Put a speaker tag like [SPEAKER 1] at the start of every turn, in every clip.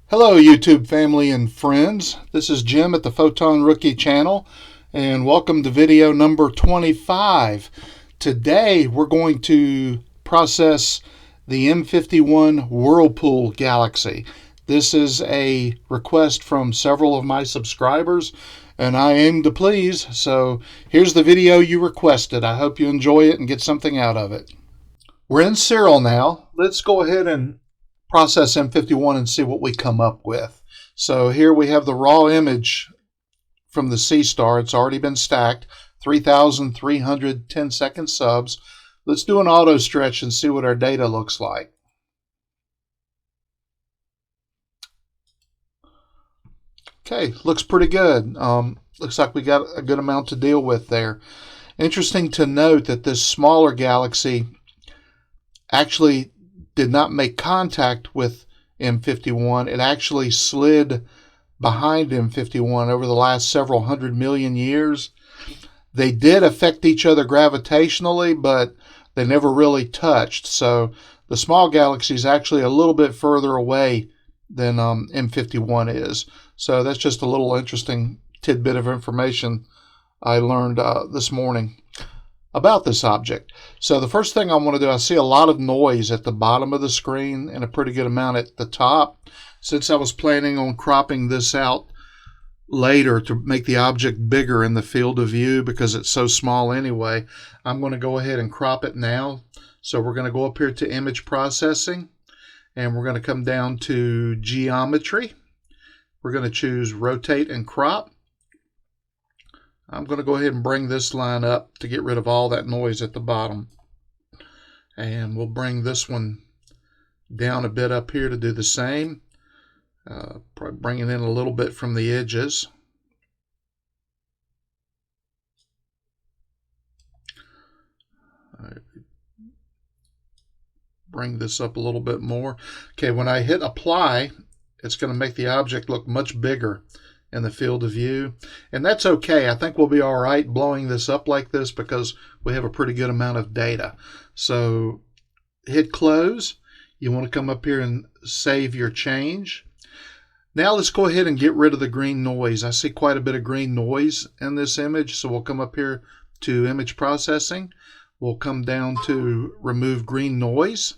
[SPEAKER 1] Hello YouTube family and friends. This is Jim at the Photon Rookie channel and welcome to video number 25. Today we're going to process the M51 Whirlpool Galaxy. This is a request from several of my subscribers and I aim to please, so here's the video you requested. I hope you enjoy it and get something out of it. We're in Siril now. Let's go ahead and process M51 and see what we come up with. So here we have the raw image from the Seestar. It's already been stacked, 3,310 second subs. Let's do an auto stretch and see what our data looks like. Okay, looks pretty good. Looks like we got a good amount to deal with there. Interesting to note that this smaller galaxy actually did not make contact with M51. It actually slid behind M51 over the last several 100 million years. They did affect each other gravitationally, but they never really touched. So the small galaxy is actually a little bit further away than M51 is. So that's just a little interesting tidbit of information I learned this morning about this object. So the first thing I want to do, I see a lot of noise at the bottom of the screen and a pretty good amount at the top. Since I was planning on cropping this out later to make the object bigger in the field of view because it's so small anyway, I'm going to go ahead and crop it now. So we're going to go up here to image processing and we're going to come down to geometry. We're going to choose rotate and crop. I'm going to go ahead and bring this line up to get rid of all that noise at the bottom. And we'll bring this one down a bit up here to do the same. Probably bring it in a little bit from the edges. Bring this up a little bit more. Okay, when I hit apply, it's going to make the object look much bigger in the field of view, and that's okay. I think we'll be all right blowing this up like this because we have a pretty good amount of data. So hit close. You want to come up here and save your change. Now let's go ahead and get rid of the green noise. I see quite a bit of green noise in this image, so we'll come up here to image processing. We'll come down to remove green noise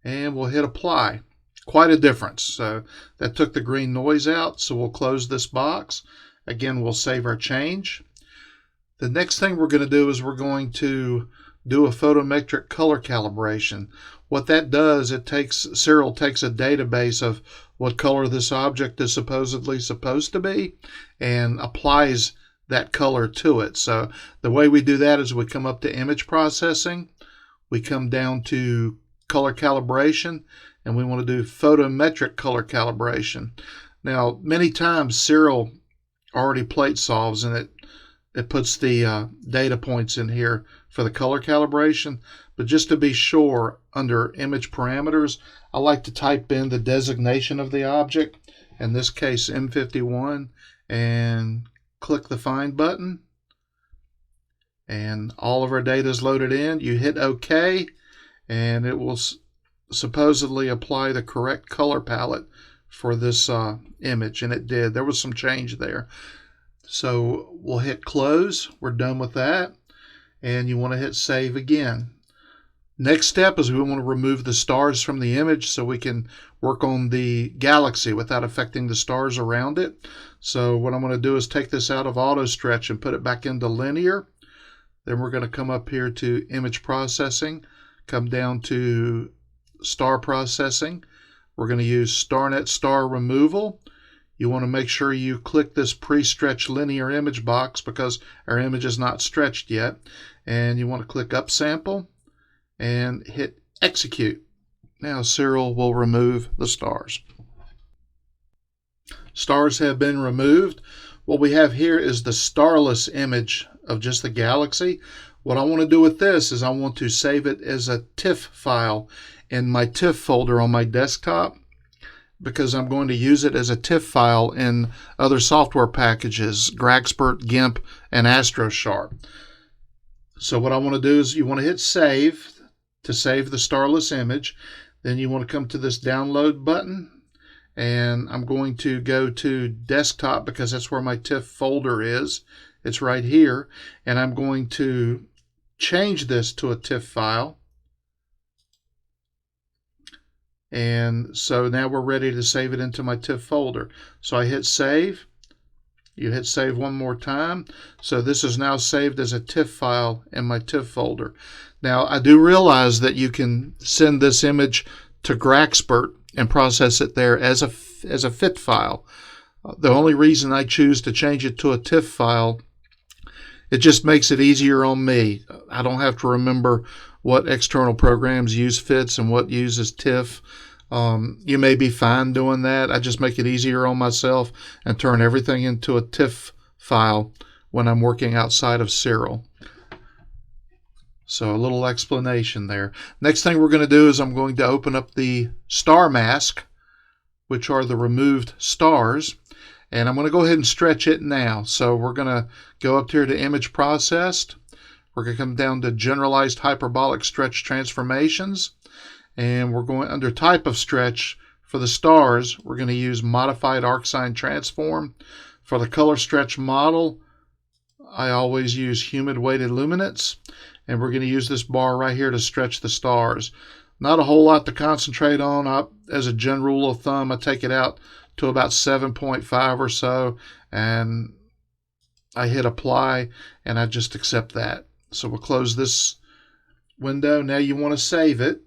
[SPEAKER 1] and we'll hit apply. Quite a difference. So that took the green noise out, so we'll close this box. Again, we'll save our change. The next thing we're going to do is we're going to do a photometric color calibration. What that does, Siril takes a database of what color this object is supposedly supposed to be and applies that color to it. So the way we do that is we come up to image processing, we come down to color calibration, and we want to do photometric color calibration. Now, many times Siril already plate solves and it puts the data points in here for the color calibration. But just to be sure, under image parameters, I like to type in the designation of the object, in this case M51, and click the find button. And all of our data is loaded in. You hit OK, and it will supposedly apply the correct color palette for this image, and it did. There was some change there. So we'll hit close. We're done with that, and you want to hit save again. Next step is we want to remove the stars from the image so we can work on the galaxy without affecting the stars around it. So what I'm going to do is take this out of auto stretch and put it back into linear. Then we're going to come up here to image processing, come down to star processing. We're going to use StarNet star removal. You want to make sure you click this pre-stretch linear image box because our image is not stretched yet. And you want to click upsample and hit execute. Now Siril will remove the stars. Stars have been removed. What we have here is the starless image of just the galaxy. What I want to do with this is I want to save it as a TIFF file in my TIFF folder on my desktop because I'm going to use it as a TIFF file in other software packages, GraXpert, Gimp, and Astrosharp. So what I want to do is you want to hit save to save the starless image. Then you want to come to this download button and I'm going to go to desktop because that's where my TIFF folder is. It's right here, and I'm going to change this to a TIFF file. And so now we're ready to save it into my TIFF folder. So I hit save. You hit save one more time. So this is now saved as a TIFF file in my TIFF folder. Now I do realize that you can send this image to GraXpert and process it there as a fit file. The only reason I choose to change it to a TIFF file, it just makes it easier on me. I don't have to remember what external programs use fits and what uses TIFF. You may be fine doing that. I just make it easier on myself and turn everything into a TIFF file when I'm working outside of Siril. So a little explanation there. Next thing we're going to do is I'm going to open up the star mask, which are the removed stars, and I'm going to go ahead and stretch it now. So we're going to go up here to image processed. We're going to come down to generalized hyperbolic stretch transformations, and we're going under type of stretch. For the stars, we're going to use modified arcsine transform. For the color stretch model, I always use humid weighted luminance, and we're going to use this bar right here to stretch the stars. Not a whole lot to concentrate on. As a general rule of thumb, I take it out to about 7.5 or so, and I hit apply, and I just accept that. So we'll close this window. Now you want to save it.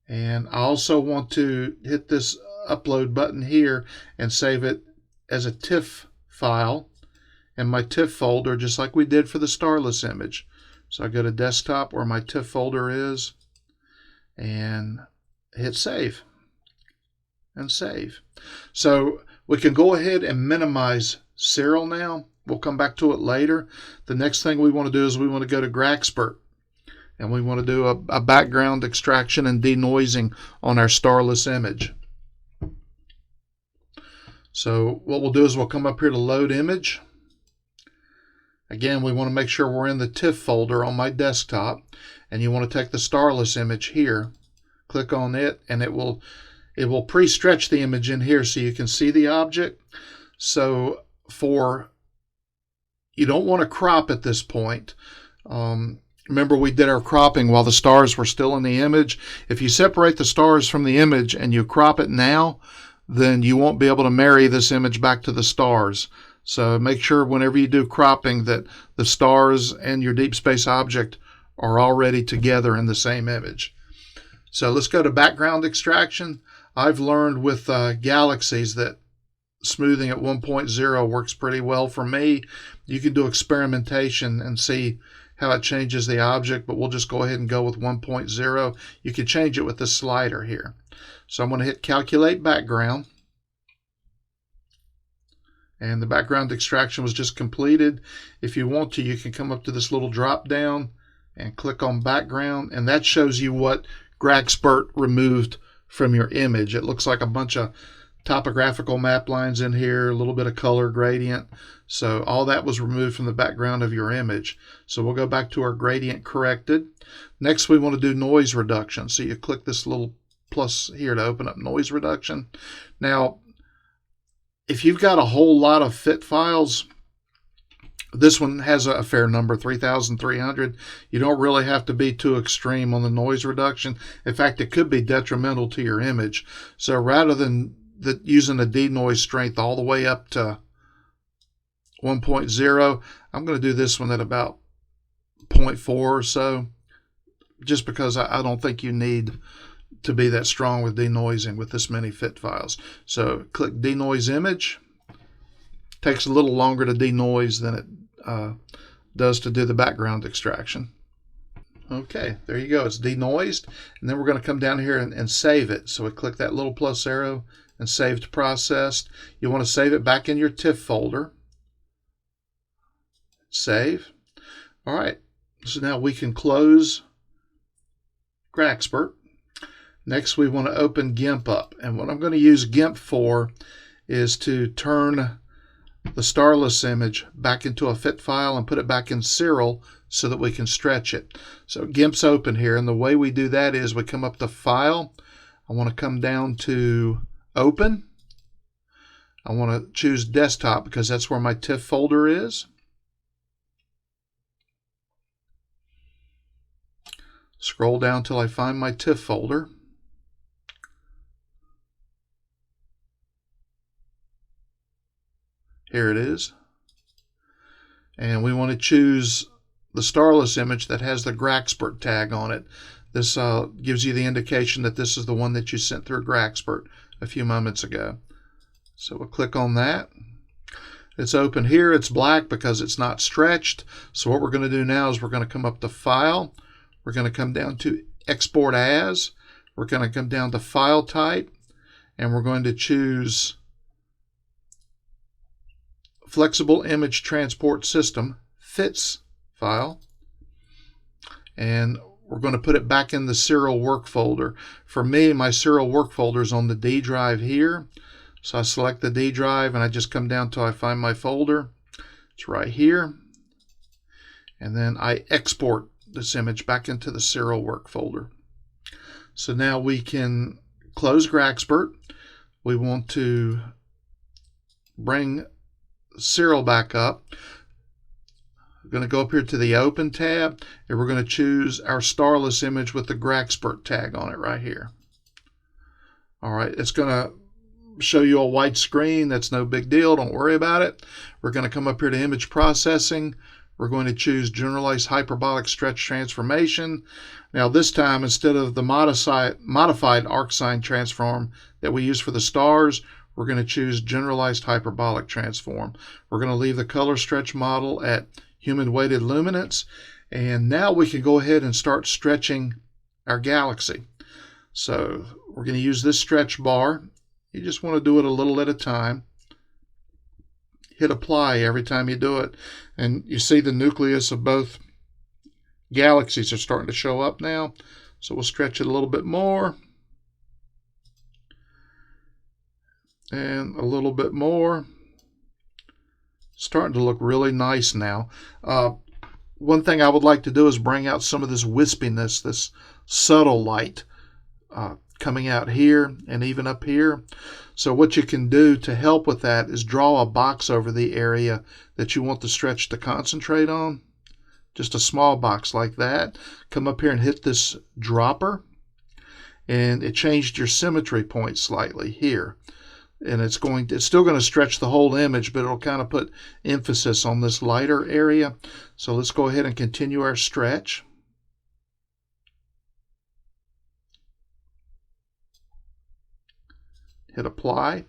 [SPEAKER 1] And I also want to hit this upload button here and save it as a TIFF file in my TIFF folder, just like we did for the starless image. So I go to desktop where my TIFF folder is and hit save and save. So we can go ahead and minimize Siril now. We'll come back to it later. The next thing we want to do is we want to go to GraXpert, and we want to do a background extraction and denoising on our starless image. So what we'll do is we'll come up here to load image. Again, we want to make sure we're in the TIFF folder on my desktop, and you want to take the starless image here, click on it, and it will pre-stretch the image in here so you can see the object. So you don't want to crop at this point. Remember, we did our cropping while the stars were still in the image. If you separate the stars from the image and you crop it now, then you won't be able to marry this image back to the stars. So make sure whenever you do cropping that the stars and your deep space object are already together in the same image. So let's go to background extraction. I've learned with galaxies that smoothing at 1.0 works pretty well for me. You can do experimentation and see how it changes the object, but we'll just go ahead and go with 1.0. You can change it with this slider here. So I'm going to hit calculate background, and the background extraction was just completed. If you want to, you can come up to this little drop down and click on background, and that shows you what GraXpert removed from your image. It looks like a bunch of topographical map lines in here, a little bit of color gradient. So all that was removed from the background of your image. So we'll go back to our gradient corrected. Next, we want to do noise reduction. So you click this little plus here to open up noise reduction. Now, if you've got a whole lot of fit files, this one has a fair number, 3,300. You don't really have to be too extreme on the noise reduction. In fact, it could be detrimental to your image. So rather than using a denoise strength all the way up to 1.0, I'm going to do this one at about 0.4 or so, just because I don't think you need to be that strong with denoising with this many fit files. So click denoise image. Takes a little longer to denoise than it does to do the background extraction. Okay, there you go. It's denoised, and then we're going to come down here and save it. So we click that little plus arrow and save to processed. You want to save it back in your TIFF folder. Save. All right, so now we can close GraXpert. Next, we want to open Gimp up, and what I'm going to use Gimp for is to turn the starless image back into a fit file and put it back in Siril so that we can stretch it. So Gimp's open here, and the way we do that is we come up to File, I want to come down to Open. I want to choose Desktop because that's where my TIFF folder is. Scroll down till I find my TIFF folder. Here it is. And we want to choose the starless image that has the GraXpert tag on it. This gives you the indication that this is the one that you sent through GraXpert a few moments ago. So we'll click on that. It's open here. It's black because it's not stretched. So what we're going to do now is we're going to come up to File. We're going to come down to Export As. We're going to come down to File Type. And we're going to choose Flexible Image Transport System Fits file. And we're going to put it back in the Siril work folder. For me, my Siril work folder is on the D drive here. So I select the D drive and I just come down till I find my folder. It's right here. And then I export this image back into the Siril work folder. So now we can close GraXpert. We want to bring Siril back up. We're going to go up here to the Open tab, and we're going to choose our starless image with the GraXpert tag on it right here. All right, it's going to show you a white screen. That's no big deal. Don't worry about it. We're going to come up here to Image Processing. We're going to choose Generalized Hyperbolic Stretch Transformation. Now this time, instead of the modified arcsine transform that we use for the stars, we're going to choose Generalized Hyperbolic Transform. We're going to leave the color stretch model at Human Weighted Luminance. And now we can go ahead and start stretching our galaxy. So we're going to use this stretch bar. You just want to do it a little at a time. Hit Apply every time you do it. And you see the nucleus of both galaxies are starting to show up now. So we'll stretch it a little bit more. And a little bit more. Starting to look really nice now. One thing I would like to do is bring out some of this wispiness, this subtle light coming out here and even up here. So what you can do to help with that is draw a box over the area that you want the stretch to concentrate on. Just a small box like that. Come up here and hit this dropper, and it changed your symmetry point slightly here. And it's still going to stretch the whole image, but it'll kind of put emphasis on this lighter area. So let's go ahead and continue our stretch. Hit Apply.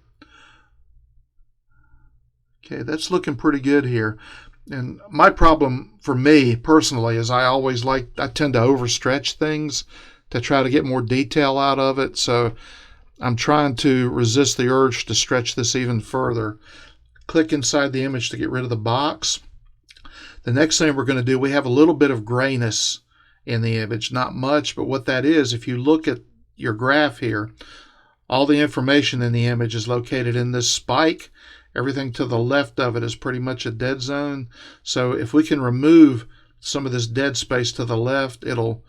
[SPEAKER 1] Okay, that's looking pretty good here. And my problem for me personally is I tend to overstretch things to try to get more detail out of it. So I'm trying to resist the urge to stretch this even further. Click inside the image to get rid of the box. The next thing we're going to do, we have a little bit of grayness in the image. Not much, but what that is, if you look at your graph here, all the information in the image is located in this spike. Everything to the left of it is pretty much a dead zone. So if we can remove some of this dead space to the left, it'll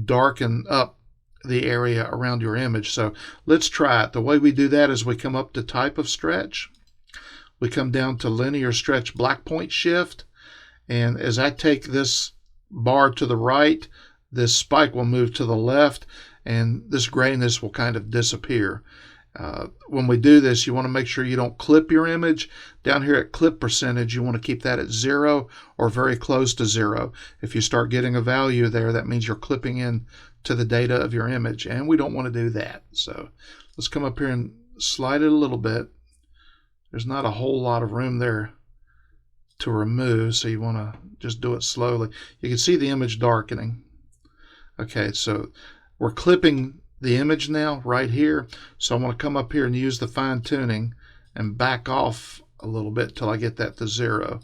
[SPEAKER 1] darken up the area around your image. So let's try it. The way we do that is we come up to Type of Stretch. We come down to Linear Stretch Black Point Shift. And as I take this bar to the right, this spike will move to the left, and this grayness will kind of disappear. When we do this, you want to make sure you don't clip your image. Down here at clip percentage, you want to keep that at 0 or very close to 0. If you start getting a value there, that means you're clipping in to the data of your image, and we don't want to do that. So let's come up here and slide it a little bit. There's not a whole lot of room there to remove, so you want to just do it slowly. You can see the image darkening. Okay, so we're clipping the image now right here. So I want to come up here and use the fine tuning and back off a little bit till I get that to 0.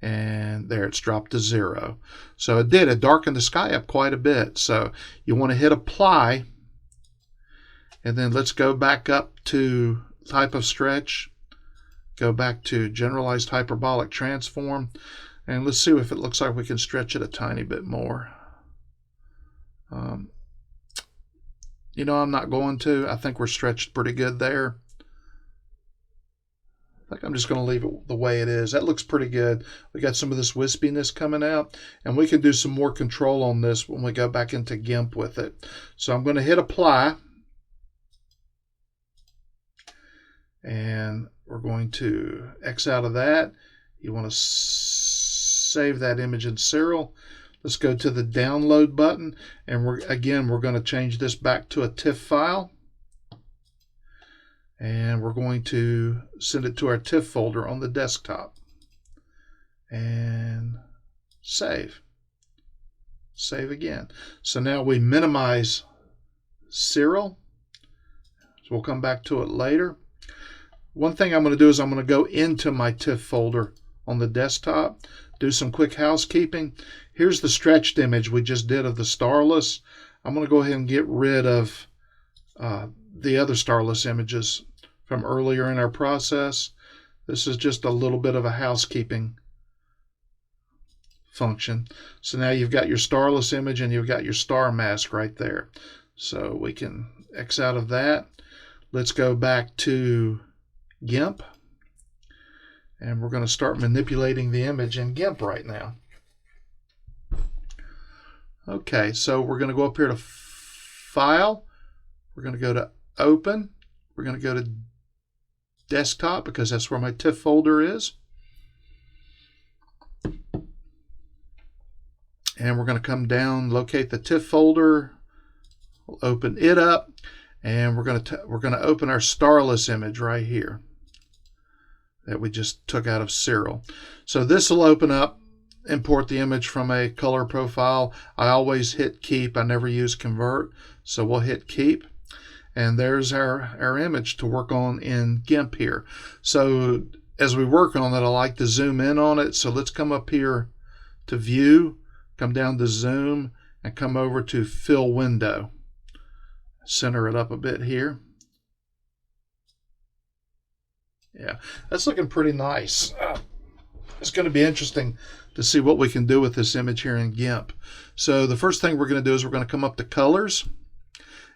[SPEAKER 1] And there, it's dropped to 0. So it darkened the sky up quite a bit. So you want to hit Apply, and then let's go back up to Type of Stretch, go back to Generalized Hyperbolic Transform, and let's see if it looks like we can stretch it a tiny bit more. You know, I'm not going to. I think we're stretched pretty good there. I think I'm just going to leave it the way it is. That looks pretty good. We got some of this wispiness coming out, and we can do some more control on this when we go back into GIMP with it. So I'm going to hit apply, and we're going to X out of that. You want to save that image in Siril. Let's go to the download button, and we're going to change this back to a TIFF file. And we're going to send it to our TIFF folder on the desktop. And save. Save again. So now we minimize Siril. So we'll come back to it later. One thing I'm going to do is I'm going to go into my TIFF folder on the desktop, do some quick housekeeping. Here's the stretched image we just did of the starless. I'm going to go ahead and get rid of the other starless images from earlier in our process. This is just a little bit of a housekeeping function. So now you've got your starless image and you've got your star mask right there. So we can X out of that. Let's go back to GIMP, and we're going to start manipulating the image in GIMP right now. Okay, so we're going to go up here to File. We're going to go to Open. We're going to go to Desktop because that's where my TIFF folder is. And we're going to come down, locate the TIFF folder. We'll open it up, and we're going to open our starless image right here that we just took out of Siril. So this will open up, import the image from a color profile. I always hit keep. I never use convert. So we'll hit keep. And there's our image to work on in GIMP here. So as we work on it, I like to zoom in on it. So let's come up here to View, come down to Zoom, and come over to Fill Window. Center it up a bit here. Yeah, that's looking pretty nice. It's going to be interesting to see what we can do with this image here in GIMP. So the first thing we're going to do is we're going to come up to Colors.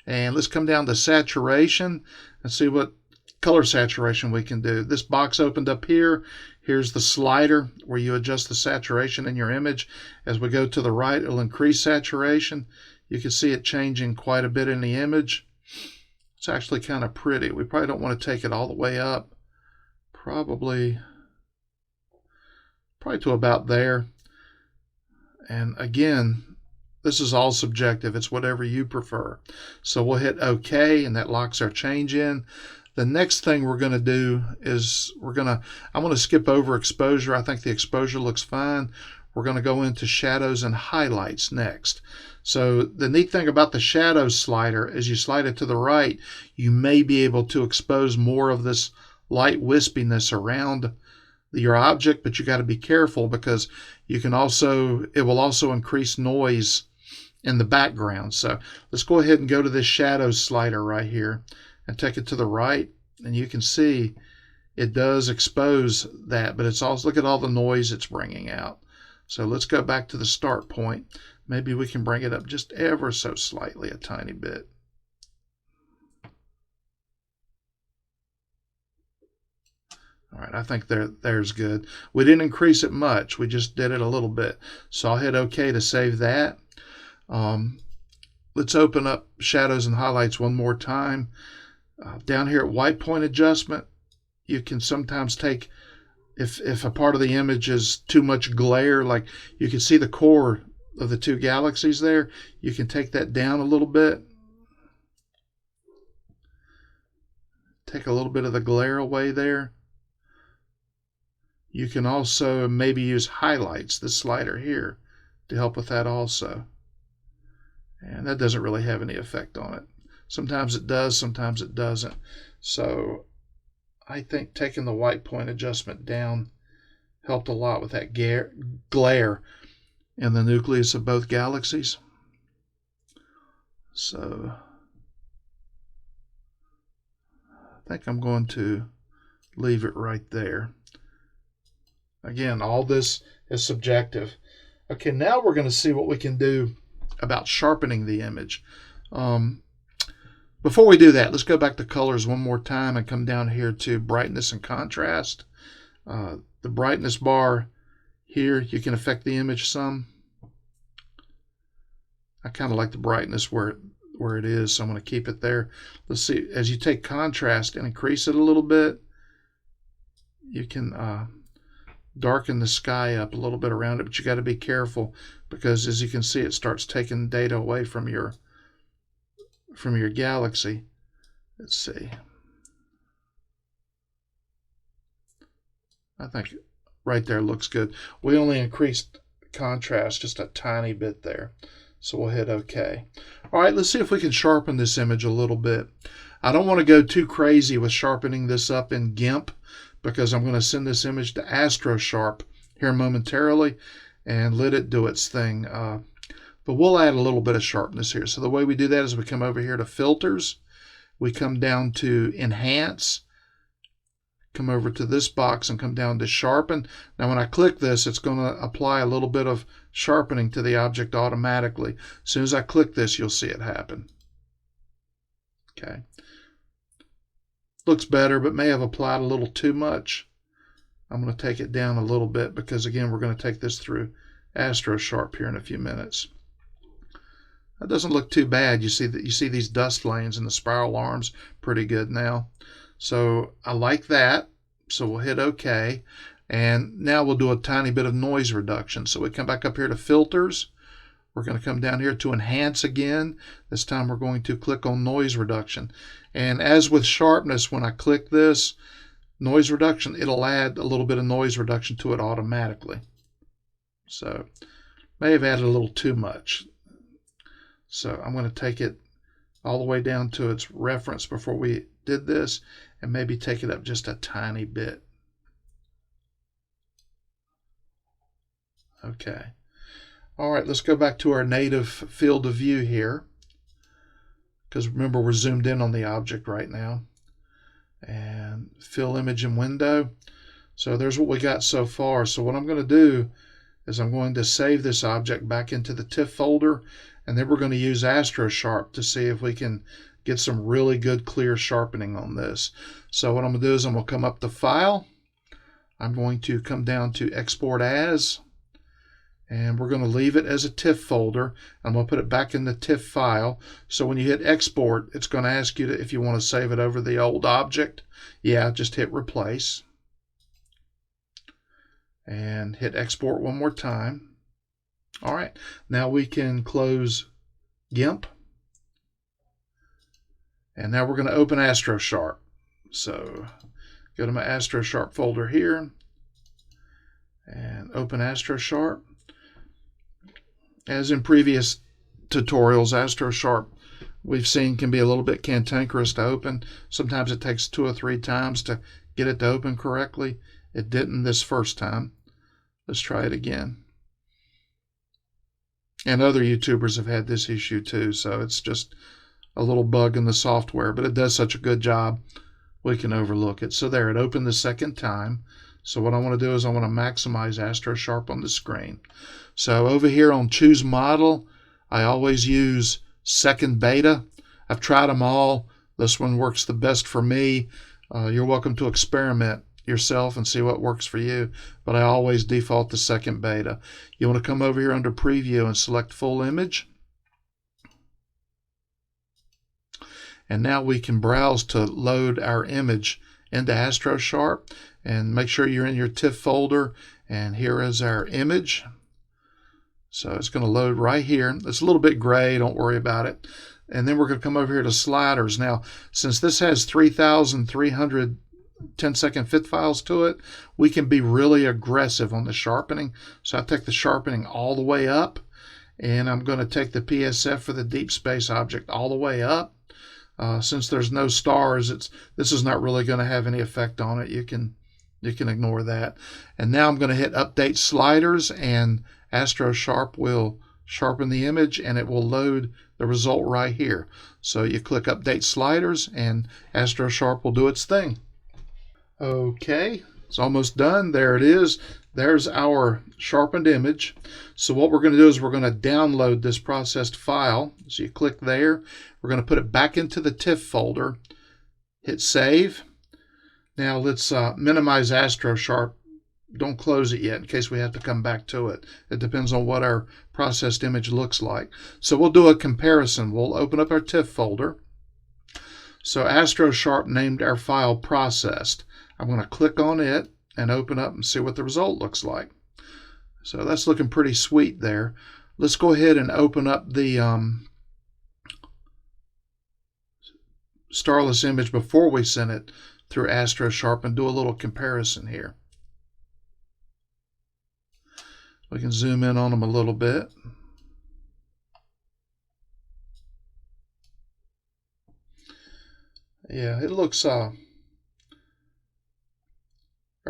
[SPEAKER 1] And let's come down to Saturation and see what color saturation we can do. This box opened up here. Here's the slider where you adjust the saturation in your image. As we go to the right, it'll increase saturation. You can see it changing quite a bit in the image. It's actually kind of pretty. We probably don't want to take it all the way up. Probably to about there. And again, this is all subjective. It's whatever you prefer. So we'll hit OK, and that locks our change in. The next thing we're going to do is I'm going to skip over exposure. I think the exposure looks fine. We're going to go into shadows and highlights next. So the neat thing about the shadows slider is you slide it to the right, you may be able to expose more of this light wispiness around your object, but you got to be careful because it will also increase noise in the background. So let's go ahead and go to this shadows slider right here and take it to the right, and you can see it does expose that, but it's also, look at all the noise it's bringing out. So let's go back to the start point. Maybe we can bring it up just ever so slightly, a tiny bit. All right, I think there's good. We didn't increase it much. We just did it a little bit. So I'll hit OK to save that. Let's open up shadows and highlights one more time. Down here at white point adjustment, you can sometimes take, if a part of the image is too much glare, like you can see the core of the two galaxies there, you can take that down a little bit. Take a little bit of the glare away there. You can also maybe use highlights, this slider here, to help with that also. And that doesn't really have any effect on it. Sometimes it does, sometimes it doesn't. So I think taking the white point adjustment down helped a lot with that glare in the nucleus of both galaxies. So I think I'm going to leave it right there. Again, all this is subjective. Okay, now we're going to see what we can do about sharpening the image. Before we do that, let's go back to colors one more time and come down here to brightness and contrast. The brightness bar here, you can affect the image some. I kind of like the brightness where it is, so I'm going to keep it there. Let's see, as you take contrast and increase it a little bit, you can darken the sky up a little bit around it, but you got to be careful because as you can see, it starts taking data away from your galaxy. Let's see. I think right there looks good. We only increased contrast just a tiny bit there. So we'll hit OK. All right, let's see if we can sharpen this image a little bit. I don't want to go too crazy with sharpening this up in Gimp because I'm going to send this image to Astrosharp here momentarily and let it do its thing. But we'll add a little bit of sharpness here. So the way we do that is we come over here to Filters. We come down to Enhance. Come over to this box and come down to Sharpen. Now when I click this, it's going to apply a little bit of sharpening to the object automatically. As soon as I click this, you'll see it happen. Okay. Looks better, but may have applied a little too much. I'm going to take it down a little bit because, again, we're going to take this through Astrosharp here in a few minutes. That doesn't look too bad. You see these dust lanes and the spiral arms pretty good now. So I like that. So we'll hit OK. And now we'll do a tiny bit of noise reduction. So we come back up here to Filters. We're going to come down here to Enhance again. This time we're going to click on Noise Reduction. And as with sharpness, when I click this, noise reduction, it'll add a little bit of noise reduction to it automatically. So may have added a little too much. So I'm going to take it all the way down to its reference before we did this and maybe take it up just a tiny bit. Okay. All right, let's go back to our native field of view here because remember we're zoomed in on the object right now. And fill image and window. So there's what we got so far. So what I'm going to do is I'm going to save this object back into the TIFF folder, and then we're going to use Astrosharp to see if we can get some really good clear sharpening on this. So what I'm going to do is I'm going to come up to File. I'm going to come down to Export As, and we're going to leave it as a TIFF folder. I'm going to put it back in the TIFF file. So when you hit Export, it's going to ask you if you want to save it over the old object. Yeah, just hit Replace. And hit Export one more time. All right, now we can close Gimp. And now we're going to open Astrosharp. So go to my Astrosharp folder here and open Astrosharp. As in previous tutorials, Astrosharp we've seen can be a little bit cantankerous to open. Sometimes it takes 2 or 3 times to get it to open correctly. It didn't this first time. Let's try it again. And other YouTubers have had this issue too, so it's just a little bug in the software, but it does such a good job we can overlook it. So there, it opened the second time. So what I want to do is I want to maximize Astrosharp on the screen. So over here on Choose Model, I always use second beta. I've tried them all. This one works the best for me. You're welcome to experiment yourself and see what works for you, but I always default to second beta. You want to come over here under Preview and select Full Image. And now we can browse to load our image into Astrosharp, and make sure you're in your TIFF folder, and here is our image. So it's going to load right here. It's a little bit gray, don't worry about it. And then we're going to come over here to sliders. Now, since this has 3,300 10-second fit files to it, we can be really aggressive on the sharpening. So I take the sharpening all the way up, and I'm going to take the PSF for the deep space object all the way up. Since there's no stars, this is not really going to have any effect on it. You can ignore that. And now I'm going to hit Update Sliders, and Astrosharp will sharpen the image, and it will load the result right here. So you click Update Sliders, and Astrosharp will do its thing. Okay, it's almost done. There it is. there's our sharpened image. So what we're going to do is we're going to download this processed file. So you click there. We're going to put it back into the TIFF folder. Hit save. Now let's minimize Astrosharp. Don't close it yet in case we have to come back to it. It depends on what our processed image looks like. So we'll do a comparison. We'll open up our TIFF folder. So Astrosharp named our file processed. I'm going to click on it and open up and see what the result looks like. So that's looking pretty sweet there. Let's go ahead and open up the starless image before we send it through Astrosharp and do a little comparison here. We can zoom in on them a little bit. Yeah, it looks, our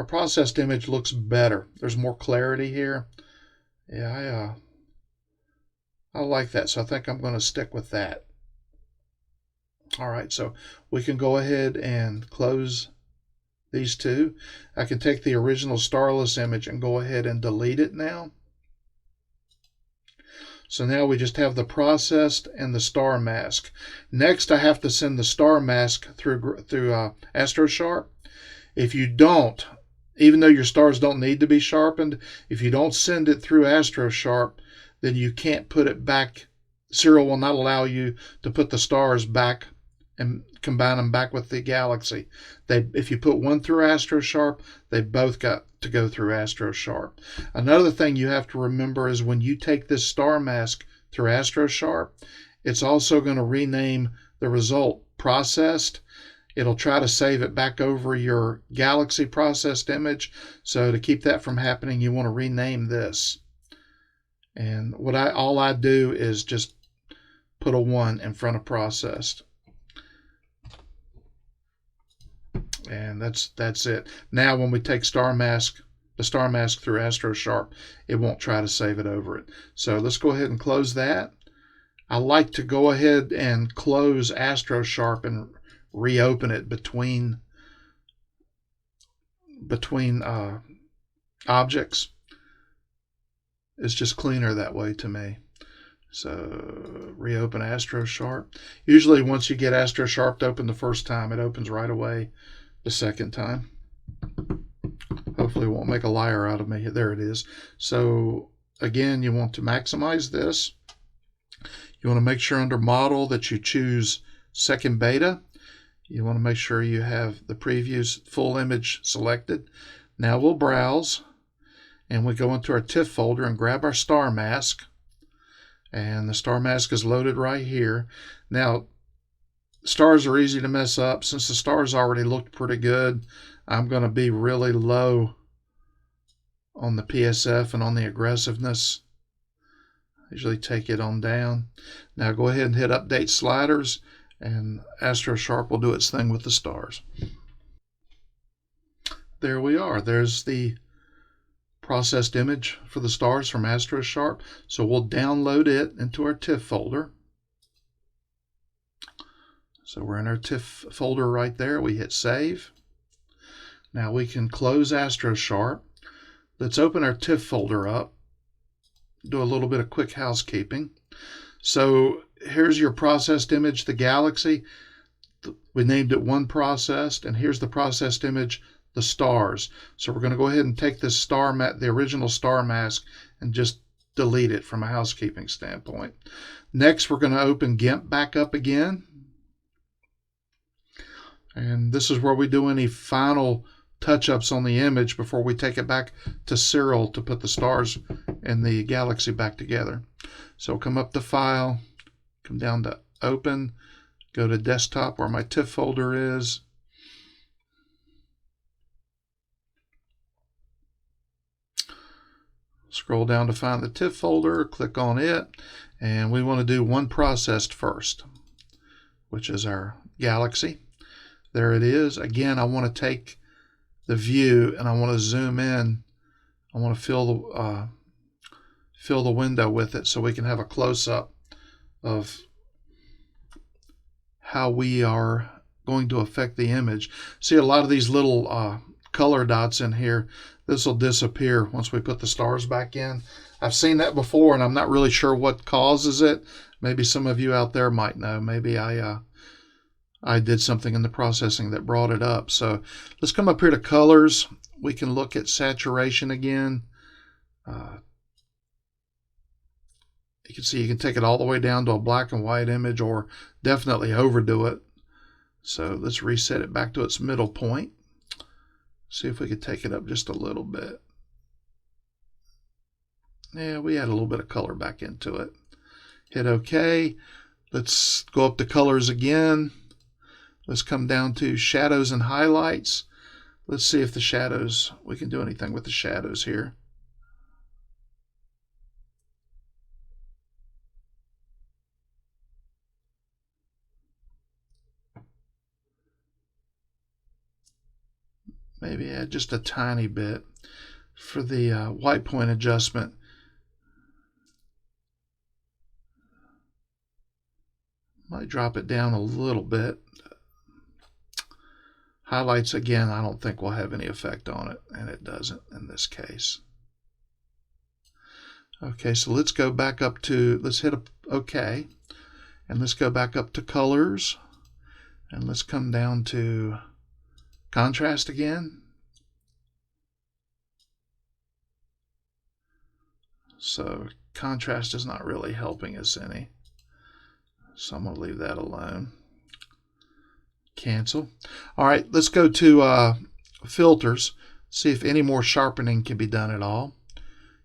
[SPEAKER 1] processed image looks better. There's more clarity here. Yeah, I like that, so I think I'm going to stick with that. All right, so we can go ahead and close these two. I can take the original starless image and go ahead and delete it now. So now we just have the processed and the star mask. Next, I have to send the star mask through Astrosharp. If you don't, even though your stars don't need to be sharpened, if you don't send it through Astrosharp, then you can't put it back. Siril will not allow you to put the stars back and combine them back with the galaxy. If you put one through Astrosharp, they both got to go through Astrosharp. Another thing you have to remember is when you take this star mask through Astrosharp, it's also going to rename the result processed. It'll try to save it back over your galaxy processed image. So to keep that from happening, you want to rename this. And all I do is just put a 1 in front of processed. And that's it. Now when we take the star mask through Astrosharp, it won't try to save it over it. So let's go ahead and close that. I like to go ahead and close Astrosharp and reopen it between objects. It's just cleaner that way to me. So reopen Astrosharp. Usually once you get Astrosharp open the first time, it opens right away the second time. Hopefully it won't make a liar out of me. There it is. So again, you want to maximize this. You want to make sure under model that you choose second beta. You want to make sure you have the previews full image selected. Now we'll browse and we go into our TIFF folder and grab our star mask. And the star mask is loaded right here. Now, stars are easy to mess up. Since the stars already looked pretty good, I'm going to be really low on the PSF and on the aggressiveness. Usually take it on down. Now go ahead and hit update sliders and Astrosharp will do its thing with the stars. There we are. There's the processed image for the stars from Astrosharp. So we'll download it into our TIFF folder. So we're in our TIFF folder right there. We hit save. Now we can close Astrosharp. Let's open our TIFF folder up. Do a little bit of quick housekeeping. So here's your processed image, the galaxy. We named it one processed, and here's the processed image, the stars. So we're going to go ahead and take this the original star mask, and just delete it from a housekeeping standpoint. Next, we're going to open Gimp back up again. And this is where we do any final touch-ups on the image before we take it back to Siril to put the stars and the galaxy back together. So come up to File, come down to Open, go to Desktop where my TIFF folder is. Scroll down to find the TIFF folder, click on it, and we want to do one processed first, which is our galaxy. There it is. Again, I want to take the view and I want to zoom in. I want to fill the window with it so we can have a close-up of how we are going to affect the image. See, a lot of these little color dots in here, this will disappear once we put the stars back in. I've seen that before, and I'm not really sure what causes it. Maybe some of you out there might know. Maybe I did something in the processing that brought it up. So let's come up here to colors. We can look at saturation again. You can see you can take it all the way down to a black and white image, or definitely overdo it. So let's reset it back to its middle point. See if we could take it up just a little bit. Yeah, we add a little bit of color back into it. Hit OK. Let's go up to colors again. Let's come down to shadows and highlights. Let's see if the shadows, we can do anything with the shadows here. Maybe add just a tiny bit for the white point adjustment. Might drop it down a little bit. Highlights, again, I don't think will have any effect on it, and it doesn't in this case. Okay, so let's go back up to, let's hit OK, and let's go back up to colors, and let's come down to contrast again. So contrast is not really helping us any. So I'm going to leave that alone. Cancel. All right, let's go to filters, see if any more sharpening can be done at all.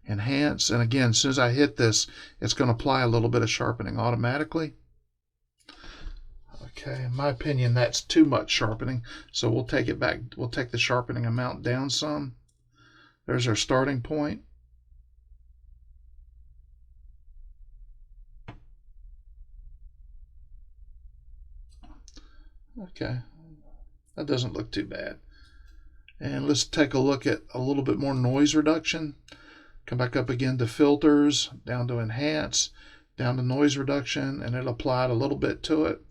[SPEAKER 1] Enhance, and again, as soon as I hit this, it's going to apply a little bit of sharpening automatically. Okay, in my opinion, that's too much sharpening, so we'll take it back. We'll take the sharpening amount down some. There's our starting point. Okay, that doesn't look too bad. And let's take a look at a little bit more noise reduction. Come back up again to filters, down to enhance, down to noise reduction, and it applied a little bit to it.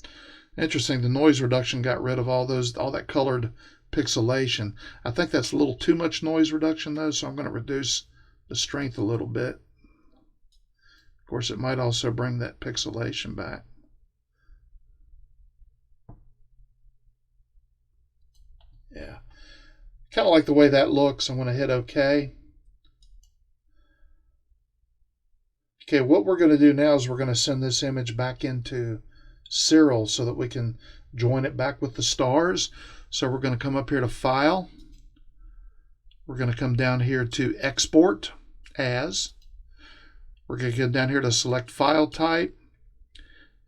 [SPEAKER 1] Interesting, the noise reduction got rid of all that colored pixelation. I think that's a little too much noise reduction though, so I'm going to reduce the strength a little bit. Of course, it might also bring that pixelation back. Yeah, kind of like the way that looks. I'm going to hit OK. Okay, what we're going to do now is we're going to send this image back into Siril so that we can join it back with the stars. So we're going to come up here to File. We're going to come down here to Export As. We're going to go down here to select File Type,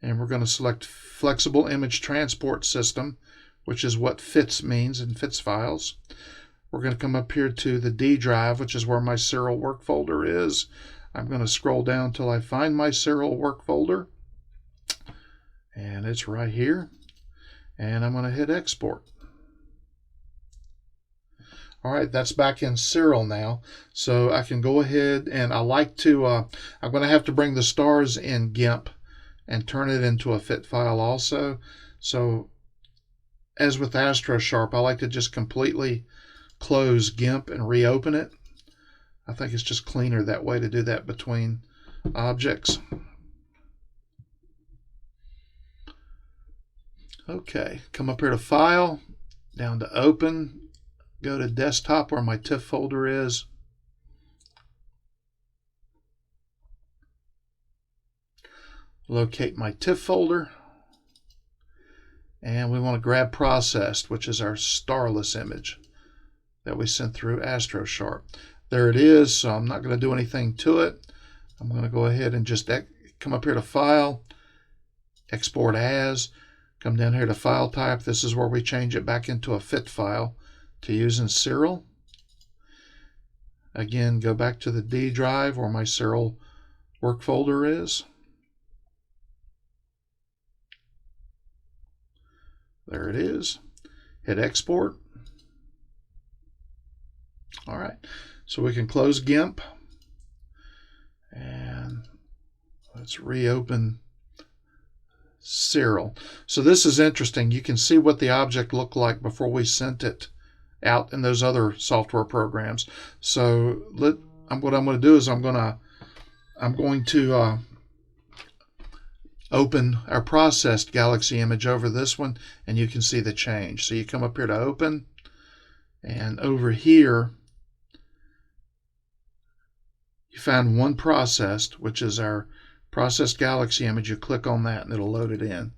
[SPEAKER 1] and we're going to select Flexible Image Transport System, which is what FITS means in FITS files. We're going to come up here to the D drive, which is where my Siril work folder is. I'm going to scroll down until I find my Siril work folder, and it's right here, and I'm going to hit export. All right, that's back in Siril now, so I can go ahead, and I like to, I'm going to have to bring the stars in Gimp and turn it into a fit file also. So as with Astrosharp, I like to just completely close Gimp and reopen it. I think it's just cleaner that way to do that between objects. Okay, come up here to File, down to Open, go to Desktop where my TIFF folder is. Locate my TIFF folder, and we want to grab Processed, which is our starless image that we sent through Astrosharp. There it is, so I'm not going to do anything to it. I'm going to go ahead and just come up here to File, Export As, come down here to File Type. This is where we change it back into a FIT file to use in Siril. Again, go back to the D drive where my Siril work folder is. There it is. Hit Export. All right. So we can close Gimp, and let's reopen Siril. So this is interesting. You can see what the object looked like before we sent it out in those other software programs. So what I'm going to do is I'm going to open our processed Galaxy image over this one, and you can see the change. So you come up here to open, and over here you find one processed, which is our processed Galaxy image. You click on that and it'll load it in.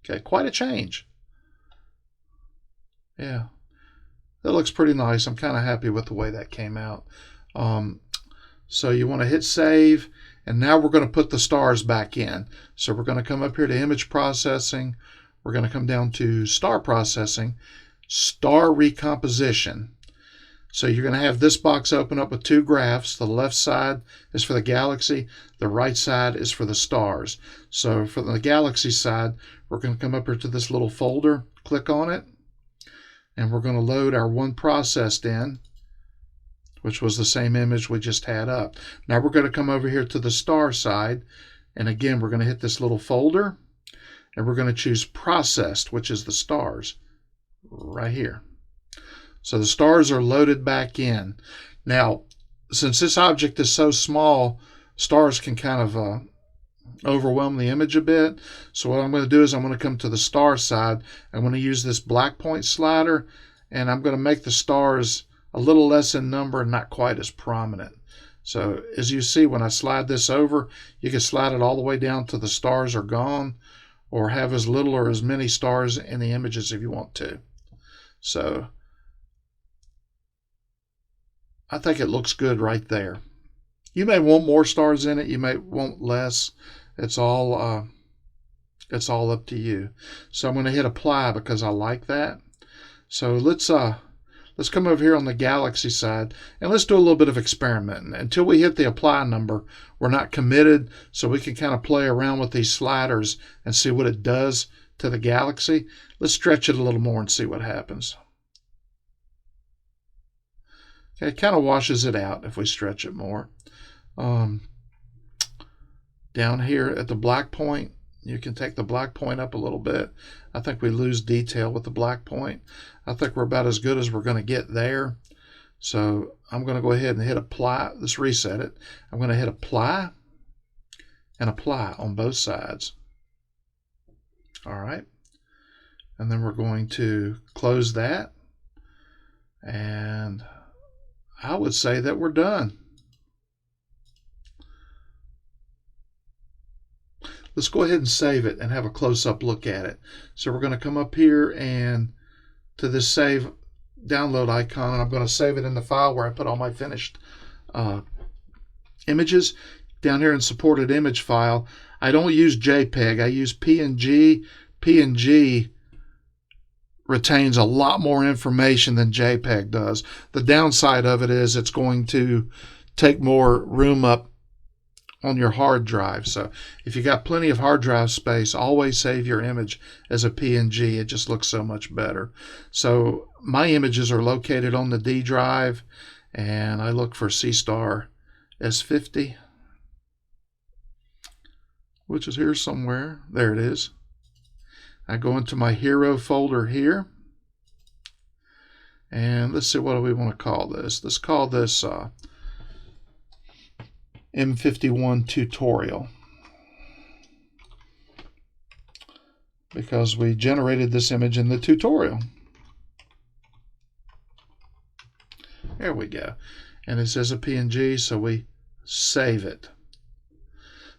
[SPEAKER 1] Okay, quite a change. Yeah, that looks pretty nice. I'm kind of happy with the way that came out. So you want to hit save, and now we're going to put the stars back in. So we're going to come up here to image processing. We're going to come down to star processing, star recomposition. So you're going to have this box open up with two graphs. The left side is for the Galaxy. The right side is for the stars. So for the Galaxy side, we're going to come up here to this little folder, click on it, and we're going to load our one processed in, which was the same image we just had up. Now we're going to come over here to the star side, and again we're going to hit this little folder, and we're going to choose processed, which is the stars right here. So the stars are loaded back in. Now, since this object is so small, stars can kind of overwhelm the image a bit. So what I'm going to do is I'm going to come to the star side. I'm going to use this black point slider, and I'm going to make the stars a little less in number and not quite as prominent. So as you see, when I slide this over, you can slide it all the way down to the stars are gone, or have as little or as many stars in the images if you want to. So I think it looks good right there. You may want more stars in it. You may want less. It's all up to you. So I'm going to hit apply because I like that. So let's come over here on the Galaxy side, and let's do a little bit of experimenting. Until we hit the apply number, we're not committed, so we can kind of play around with these sliders and see what it does to the Galaxy. Let's stretch it a little more and see what happens. Okay, it kind of washes it out if we stretch it more. Down here at the black point, you can take the black point up a little bit. I think we lose detail with the black point. I think we're about as good as we're going to get there. So I'm going to go ahead and hit apply. Let's reset it. I'm going to hit apply and apply on both sides. All right. And then we're going to close that. And I would say that we're done. Let's go ahead and save it and have a close-up look at it. So we're going to come up here and to this save download icon, and I'm going to save it in the file where I put all my finished images. Down here in supported image file, I don't use JPEG, I use PNG. PNG retains a lot more information than JPEG does. The downside of it is it's going to take more room up on your hard drive. So if you got plenty of hard drive space, always save your image as a PNG. It just looks so much better. So my images are located on the D drive, and I look for Seestar S50, which is here somewhere. There it is. I go into my hero folder here, and let's see, what do we want to call this? Let's call this M51 tutorial, because we generated this image in the tutorial. There we go. And it says a PNG, so we save it.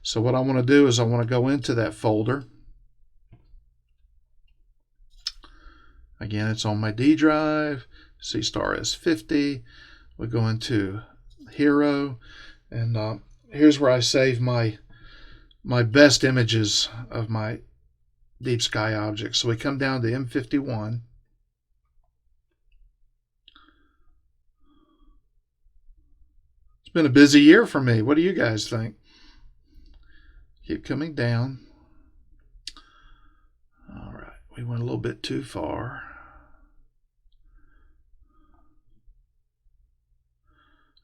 [SPEAKER 1] So what I want to do is I want to go into that folder. Again, it's on my D drive, Seestar S50. We go into Hero, and here's where I save my best images of my deep sky objects. So we come down to M51. It's been a busy year for me. What do you guys think? Keep coming down. All right, we went a little bit too far.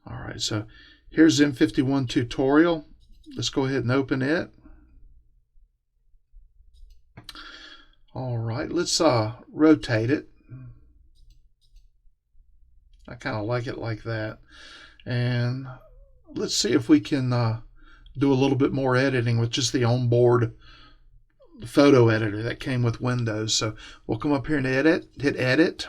[SPEAKER 1] All right, so here's M51 tutorial. Let's go ahead and open it. All right, let's rotate it. I kind of like it like that. And let's see if we can do a little bit more editing with just the onboard photo editor that came with Windows. So we'll come up here and hit edit.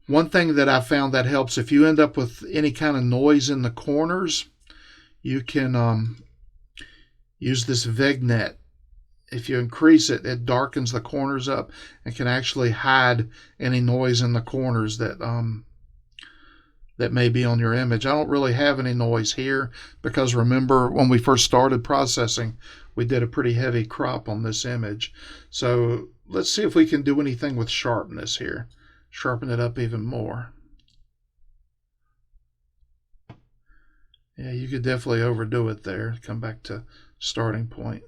[SPEAKER 1] One thing that I found that helps, if you end up with any kind of noise in the corners, you can use this vignette. If you increase it, it darkens the corners up and can actually hide any noise in the corners that that may be on your image. I don't really have any noise here because remember when we first started processing, we did a pretty heavy crop on this image. So let's see if we can do anything with sharpness here. Sharpen it up even more. Yeah, you could definitely overdo it there. Come back to starting point.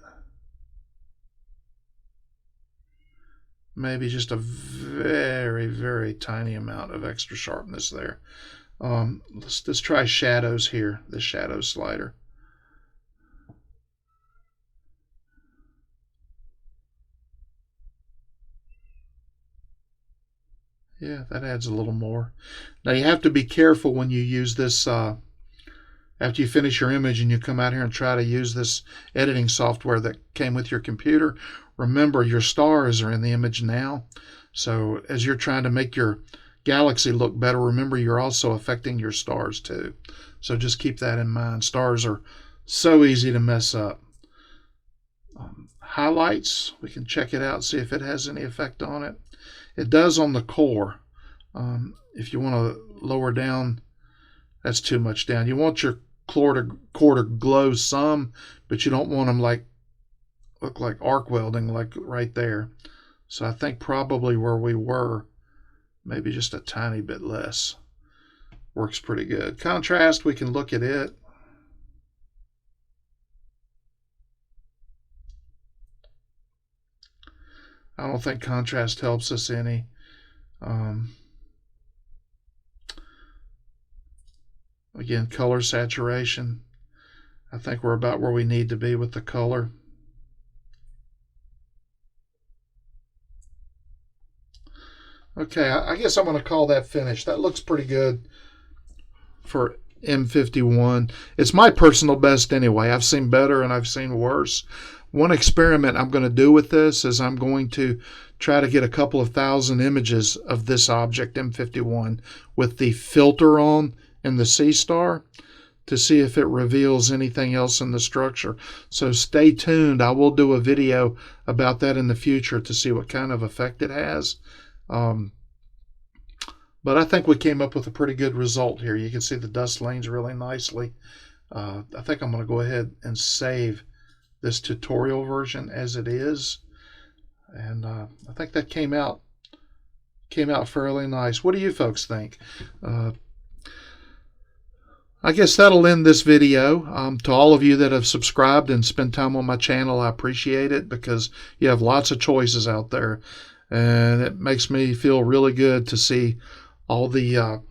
[SPEAKER 1] Maybe just a very, very tiny amount of extra sharpness there. Let's try shadows here, the shadow slider. Yeah, that adds a little more. Now you have to be careful when you use this, after you finish your image and you come out here and try to use this editing software that came with your computer. Remember, your stars are in the image now. So as you're trying to make your galaxy look better, remember you're also affecting your stars too. So just keep that in mind. Stars are so easy to mess up. Highlights, we can check it out, see if it has any effect on it. It does on the core. If you want to lower down, that's too much down. You want your core to glow some, but you don't want them look like arc welding, like right there. So I think probably where we were, maybe just a tiny bit less. Works pretty good. Contrast, we can look at it. I don't think contrast helps us any. Again, color saturation. I think we're about where we need to be with the color. Okay, I guess I'm going to call that finished. That looks pretty good for M51. It's my personal best anyway. I've seen better and I've seen worse. One experiment I'm going to do with this is I'm going to try to get a couple of thousand images of this object, M51, with the filter on in the Seestar to see if it reveals anything else in the structure. So stay tuned. I will do a video about that in the future to see what kind of effect it has. But I think we came up with a pretty good result here. You can see the dust lanes really nicely. I think I'm going to go ahead and save this tutorial version as it is, and I think that came out fairly nice. What do you folks think? I guess that'll end this video. To all of you that have subscribed and spent time on my channel, I appreciate it because you have lots of choices out there, and it makes me feel really good to see all the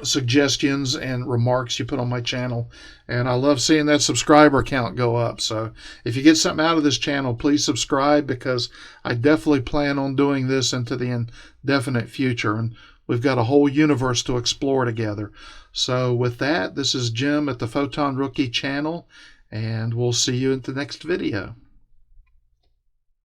[SPEAKER 1] suggestions and remarks you put on my channel, and I love seeing that subscriber count go up. So if you get something out of this channel, please subscribe, because I definitely plan on doing this into the indefinite future, and we've got a whole universe to explore together. So with that, this is Jim at the Photon Rookie channel, and we'll see you in the next video.